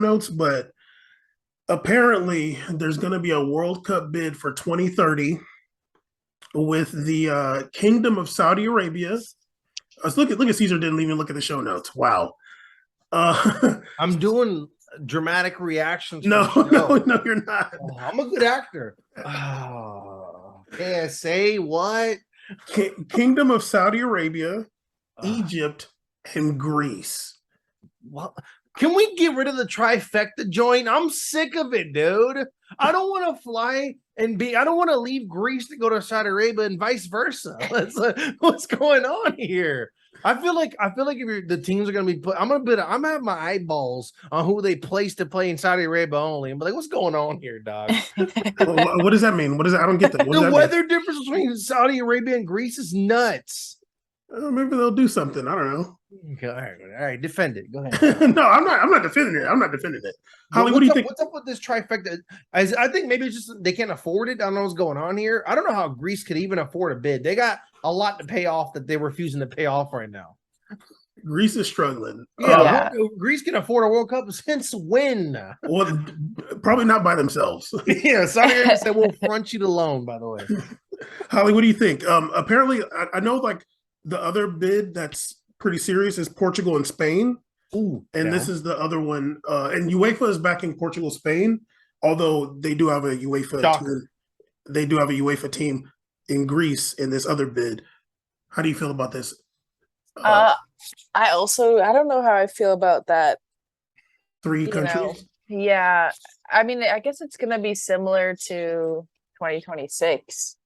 notes, but apparently there's going to be a World Cup bid for 2030 with the Kingdom of Saudi Arabia. Let's look at Caesar didn't even look at the show notes. Wow. I'm doing dramatic reactions for No, the show. no, you're not. Oh, I'm a good actor. Oh, KSA, what? Kingdom of Saudi Arabia, Egypt, and Greece. What? Can we get rid of the trifecta joint? I'm sick of it, dude. I don't want to fly I don't want to leave Greece to go to Saudi Arabia and vice versa. What's going on here? I feel like if the teams are gonna be I'm gonna have my eyeballs on who they place to play in Saudi Arabia only. I'm like, what's going on here, dog? What does that mean? What does that? I don't get that. What does The that weather difference between Saudi Arabia and Greece is nuts. mean? Maybe they'll do something. I don't know. Okay, all right, defend it. Go ahead. No, I'm not. I'm not defending it. I'm not defending it. Holly, what do you think? What's up with this trifecta? I think maybe it's just they can't afford it. I don't know what's going on here. I don't know how Greece could even afford a bid. They got a lot to pay off that they're refusing to pay off right now. Greece is struggling. Yeah, Greece can afford a World Cup since when? Well, probably not by themselves. Yeah, Saudi Arabia said we'll front you the loan. By the way, Holly, what do you think? Apparently, I know like the other bid that's pretty serious is Portugal and Spain. Ooh, and this is the other one. And UEFA is backing Portugal, Spain, although they do have a UEFA team. They do have a UEFA team in Greece in this other bid. How do you feel about this? I don't know how I feel about that. Three countries. Yeah. I mean, I guess it's gonna be similar to 2026.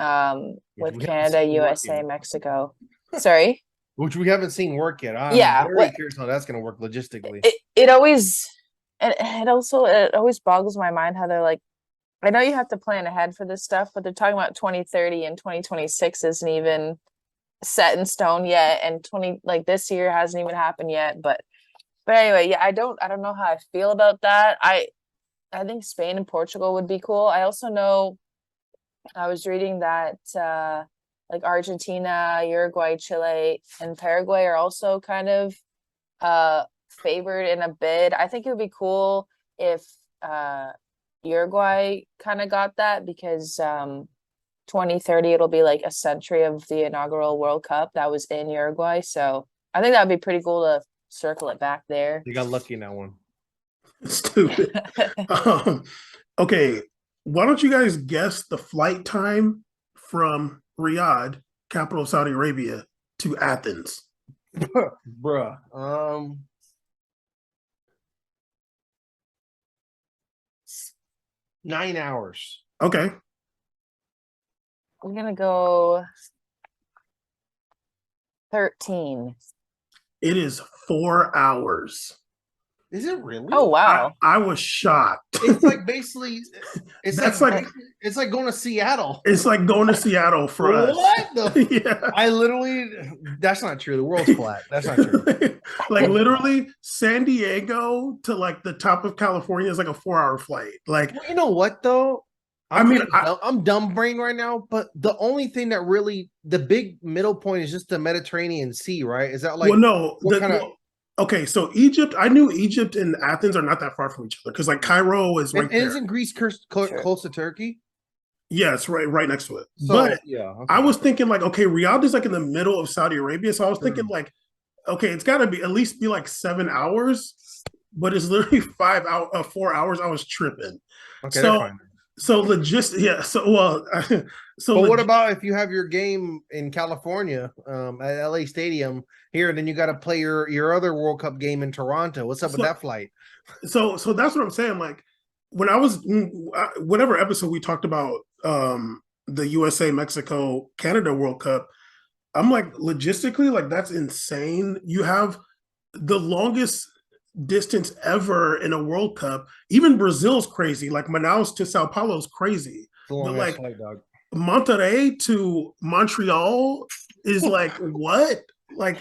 With Canada, USA, Mexico. Sorry. Which we haven't seen work yet. I'm very curious how that's going to work logistically. It always boggles my mind how they're like, I know you have to plan ahead for this stuff, but they're talking about 2030 and 2026 isn't even set in stone yet, and this year hasn't even happened yet. But anyway, yeah, I don't know how I feel about that. I think Spain and Portugal would be cool. I also know I was reading that like Argentina, Uruguay, Chile, and Paraguay are also kind of favored in a bid. I think it would be cool if Uruguay kind of got that, because 2030 it'll be like a century of the inaugural World Cup that was in Uruguay. So I think that would be pretty cool to circle it back there. You got lucky in that one. Stupid. Okay, why don't you guys guess the flight time from Riyadh, capital of Saudi Arabia, to Athens? Bruh. 9 hours. Okay. I'm gonna go 13. It is 4 hours. Is it really? Oh wow! I was shocked. It's like basically, it's it's like going to Seattle. It's like going to Seattle for us. What the? Yeah. I literally. That's not true. The world's flat. That's not true. Like literally, San Diego to like the top of California is like a 4-hour flight. Like, well, you know what though? I'm dumb brain right now, but the only thing that really the big middle point is just the Mediterranean Sea, right? Is that like? Well, no. Okay, so Egypt, I knew Egypt and Athens are not that far from each other because like Cairo is right there. Isn't Greece close to Turkey? Yeah, it's right next to it. So, but yeah, okay. I was thinking like, okay, Riyadh is like in the middle of Saudi Arabia, so I was thinking like, okay, it's got to be at least be like 7 hours, but it's literally 4 hours. I was tripping. Okay, so fine. So yeah. But what about if you have your game in California at LA Stadium here, and then you got to play your other World Cup game in Toronto? What's up with that flight? So that's what I'm saying. Like when I was whatever episode we talked about the USA, Mexico, Canada World Cup, I'm like logistically, like that's insane. You have the longest distance ever in a World Cup. Even Brazil's crazy. Like Manaus to Sao Paulo is crazy. But like flight, dog. Monterrey to Montreal is like what? Like,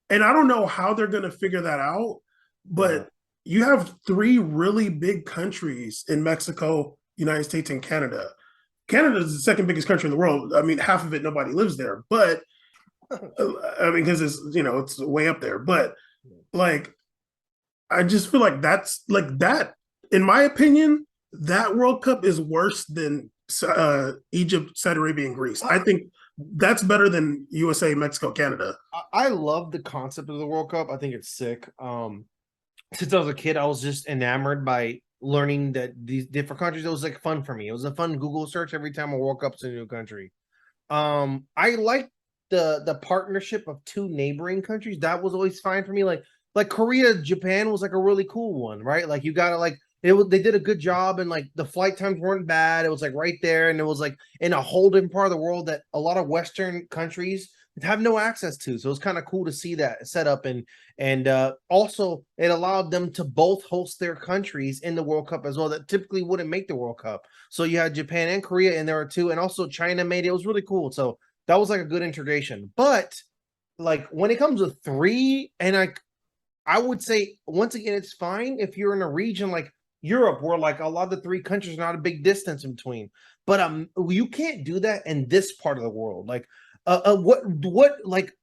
and I don't know how they're gonna figure that out. But you have 3 really big countries in Mexico, United States, and Canada. Canada is the second biggest country in the world. I mean, half of it nobody lives there, but I mean, because it's it's way up there. But like, I just feel like that's like that. In my opinion, that World Cup is worse than Egypt, Saudi Arabia, and Greece. I think that's better than USA, Mexico, Canada. I love the concept of the World Cup. I think it's sick. Since I was a kid, I was just enamored by learning that these different countries. It was like fun for me. It was a fun Google search every time a World Cup's in a new country. I like the partnership of two neighboring countries. That was always fine for me. Like Korea, Japan was like a really cool one, right? Like you gotta like they did a good job, and like the flight times weren't bad. It was like right there, and it was like in a whole different part of the world that a lot of Western countries have no access to. So it's kind of cool to see that set up, and also it allowed them to both host their countries in the World Cup as well that typically wouldn't make the World Cup. So you had Japan and Korea in there too, and also China made it. It was really cool. So that was like a good integration. But like when it comes to three, and I would say once again, it's fine if you're in a region like Europe where like a lot of the three countries are not a big distance in between. But you can't do that in this part of the world. Like what like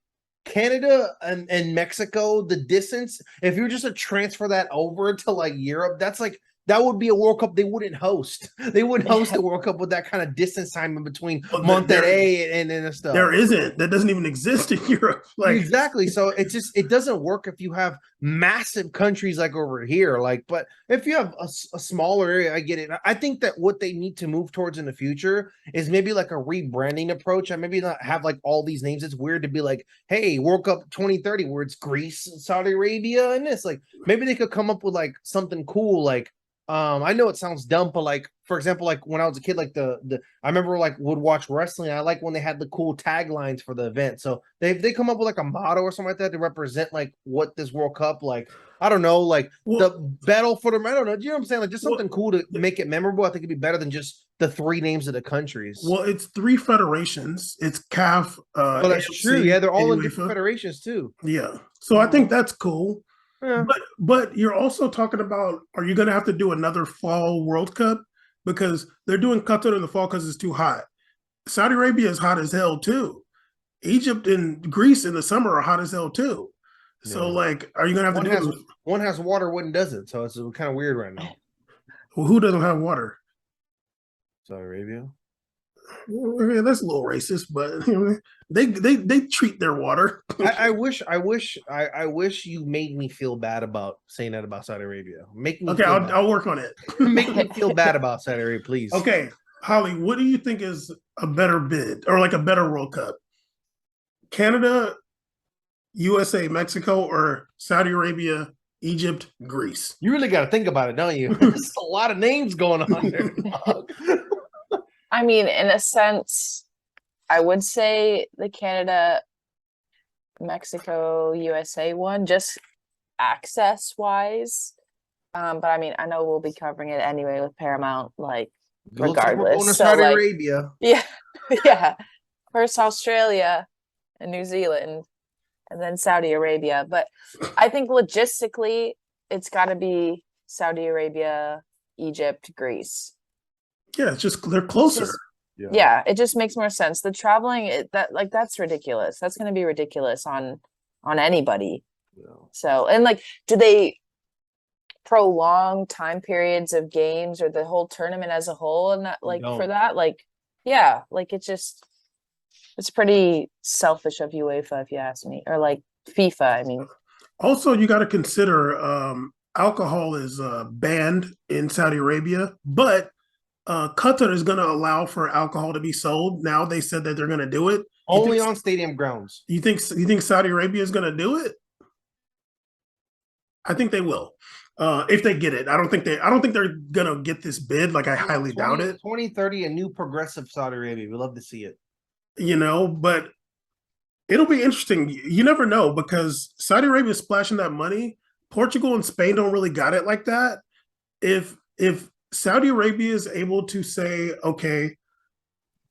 Canada and Mexico, the distance, if you were just to transfer that over to like Europe, that's like that would be a World Cup they wouldn't host. They wouldn't host the World Cup with that kind of distance time in between Well, Monterrey and stuff. There isn't. That doesn't even exist in Europe. Like Exactly. So it doesn't work if you have massive countries like over here. Like, but if you have a smaller area, I get it. I think that what they need to move towards in the future is maybe like a rebranding approach. And maybe not have like all these names. It's weird to be like, hey, World Cup 2030, where it's Greece, Saudi Arabia, and this. Like, maybe they could come up with like something cool, like I know it sounds dumb, but like for example, like when I was a kid, like the I remember like would watch wrestling. I like when they had the cool taglines for the event. So they come up with like a motto or something like that to represent like what this World Cup, like I don't know, like the battle for the I don't know. Do you know what I'm saying? Like just something cool to make it memorable. I think it'd be better than just the three names of the countries. Well, it's three federations. It's CAF. Oh, that's AFC, true. Yeah, they're all in UEFA. different federations too. Yeah. So I think that's cool. Yeah. But you're also talking about, are you going to have to do another fall World Cup? Because they're doing Qatar in the fall because it's too hot. Saudi Arabia is hot as hell too. Egypt and Greece in the summer are hot as hell too. So like, are you going to have to do one has water, one doesn't. So it's kind of weird right now. Well, who doesn't have water? Saudi Arabia. Yeah, that's a little racist, but you know, they treat their water. I wish you made me feel bad about saying that about Saudi Arabia. Make me okay. I'll work on it. Make me feel bad about Saudi Arabia, please. Okay, Holly, what do you think is a better bid or like a better World Cup? Canada, USA, Mexico, or Saudi Arabia, Egypt, Greece? You really got to think about it, don't you? There's a lot of names going on there. I mean, in a sense, I would say the Canada, Mexico, USA one, just access wise. But I mean, I know we'll be covering it anyway with Paramount, like regardless. Going to So, Saudi like, Arabia. yeah, yeah. First Australia and New Zealand, and then Saudi Arabia. But I think logistically, it's got to be Saudi Arabia, Egypt, Greece. Yeah, it's just they're closer. Yeah, it just makes more sense. The traveling, that's ridiculous. That's going to be ridiculous on anybody. Yeah. So, and like, do they prolong time periods of games or the whole tournament as a whole? And that, like, for that, like, yeah, like it's pretty selfish of UEFA, if you ask me, or like FIFA. I mean, also you got to consider alcohol is banned in Saudi Arabia, but Qatar is going to allow for alcohol to be sold. Now they said that they're going to do it only on stadium grounds. You think Saudi Arabia is going to do it? I think they will. If they get it. I don't think they're going to get this bid. Like I highly doubt it. 2030, a new progressive Saudi Arabia. We love to see it. You know, but it'll be interesting. You never know because Saudi Arabia is splashing that money. Portugal and Spain don't really got it like that. If Saudi Arabia is able to say, okay,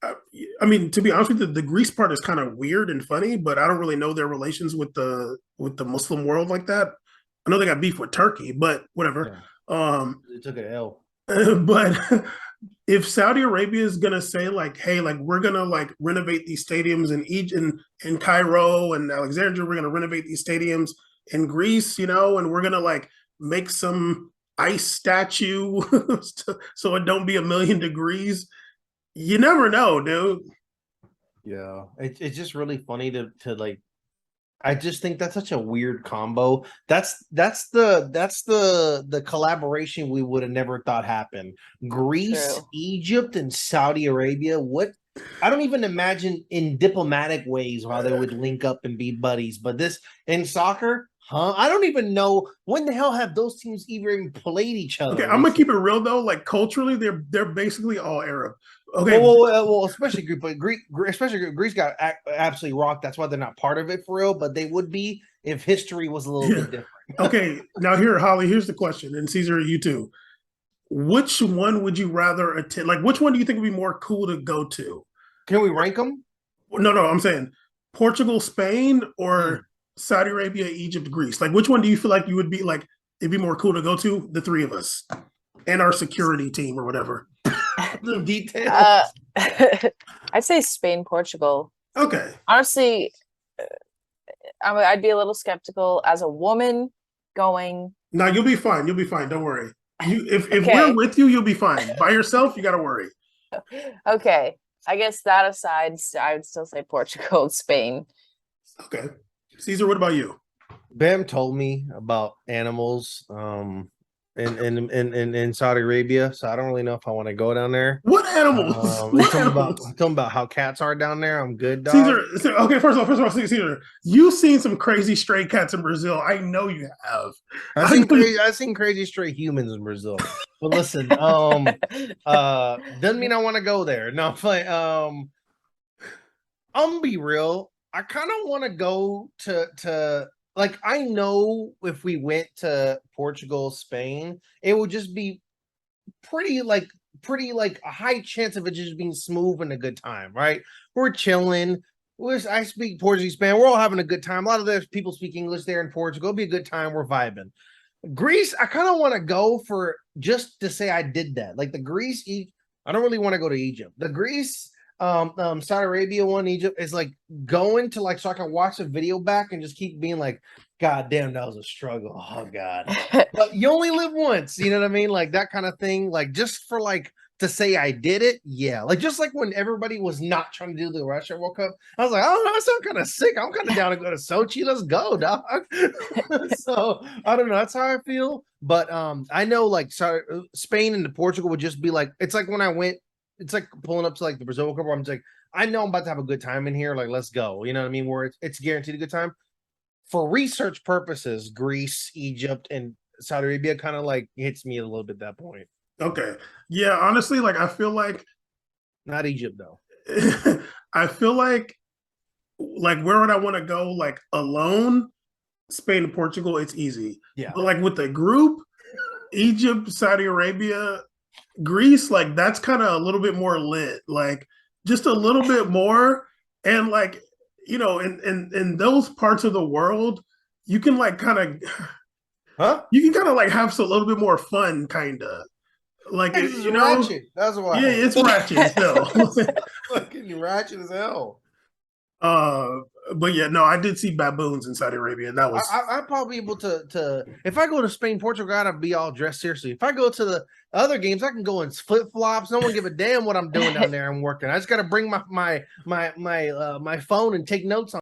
I mean, to be honest with you, the Greece part is kind of weird and funny, but I don't really know their relations with the Muslim world like that. I know they got beef with Turkey, but whatever. Yeah. They took an L. But if Saudi Arabia is gonna say like, hey, like we're gonna like renovate these stadiums in Egypt, in Cairo and Alexandria, we're gonna renovate these stadiums in Greece, you know, and we're gonna like make some ice statue so it don't be 1,000,000 degrees. You never know, dude. Yeah, it's just really funny to like. I just think that's such a weird combo. That's the collaboration we would have never thought happened. Greece, True. Egypt, and Saudi Arabia. What I don't even imagine in diplomatic ways how they would link up and be buddies. But this in soccer, huh? I don't even know when the hell have those teams even played each other. Okay, I'm gonna keep it real though. Like culturally, they're basically all Arab. Okay, Well, especially Greece, but especially Greece got absolutely rocked. That's why they're not part of it for real. But they would be if history was a little bit different. okay. Now here, Holly, here's the question, and Caesar, you too. Which one would you rather attend? Like, which one do you think would be more cool to go to? Can we rank them? No, I'm saying Portugal, Spain, or Saudi Arabia, Egypt, Greece. Like, which one do you feel like you would be like? It'd be more cool to go to the three of us and our security team or whatever. The details. I'd say Spain, Portugal. Okay. Honestly, I'd be a little skeptical as a woman going. No, you'll be fine. You'll be fine. Don't worry. If Okay. we're with you, you'll be fine. By yourself, you got to worry. Okay, I guess that aside, I would still say Portugal and Spain. Okay. Caesar, what about you? Bam told me about animals in Saudi Arabia, so I don't really know if I want to go down there. What animals? He What told me animals? about how cats are down there. I'm good, dog. Caesar, okay, first of all, Caesar, you've seen some crazy stray cats in Brazil. I know you have. I've seen crazy stray humans in Brazil. But listen, doesn't mean I want to go there. No, but I'm gonna be real. I kind of want to go to like I know if we went to Portugal, Spain, it would just be pretty like a high chance of it just being smooth and a good time, right? We're chilling. I speak Portuguese, Spanish. We're all having a good time. A lot of the people speak English there in Portugal. It'll be a good time. We're vibing. Greece, I kind of want to go for just to say I did that. Like the Greece, I don't really want to go to Egypt. The Greece, Saudi Arabia one, Egypt is like going to like so I can watch the video back and just keep being like, God damn, that was a struggle. Oh God. But you only live once, you know what I mean? Like that kind of thing. Like just for like to say I did it, yeah. Like just like when everybody was not trying to do the Russia World Cup, I was like, oh no, I sound kind of sick. I'm kind of down to go to Sochi. Let's go, dog. So I don't know. That's how I feel. But I know like Spain and Portugal would just be like, it's like when I went, it's like pulling up to like the Brazil World Cup where I'm just like, I know I'm about to have a good time in here. Like, let's go. You know what I mean? Where it's guaranteed a good time. For research purposes, Greece, Egypt, and Saudi Arabia kind of like hits me a little bit at that point. Okay. Yeah, honestly, like I feel like Not Egypt though. I feel like where would I want to go? Like alone, Spain and Portugal, it's easy. Yeah. But like with the group, Egypt, Saudi Arabia, Greece, like that's kind of a little bit more lit. Like just a little bit more. And like, you know, in those parts of the world, you can like kind of you can kind of like have a little bit more fun, kind of. Like This is you know, ratchet. That's why. yeah, it's ratchet still. Fucking ratchet as hell. But yeah, no, I did see baboons in Saudi Arabia, and that was I'd probably be able to if I go to Spain, Portugal, I gotta be all dressed seriously. If I go to the other games, I can go in flip flops. No one give a damn what I'm doing down there. I'm working. I just gotta bring my phone and take notes on.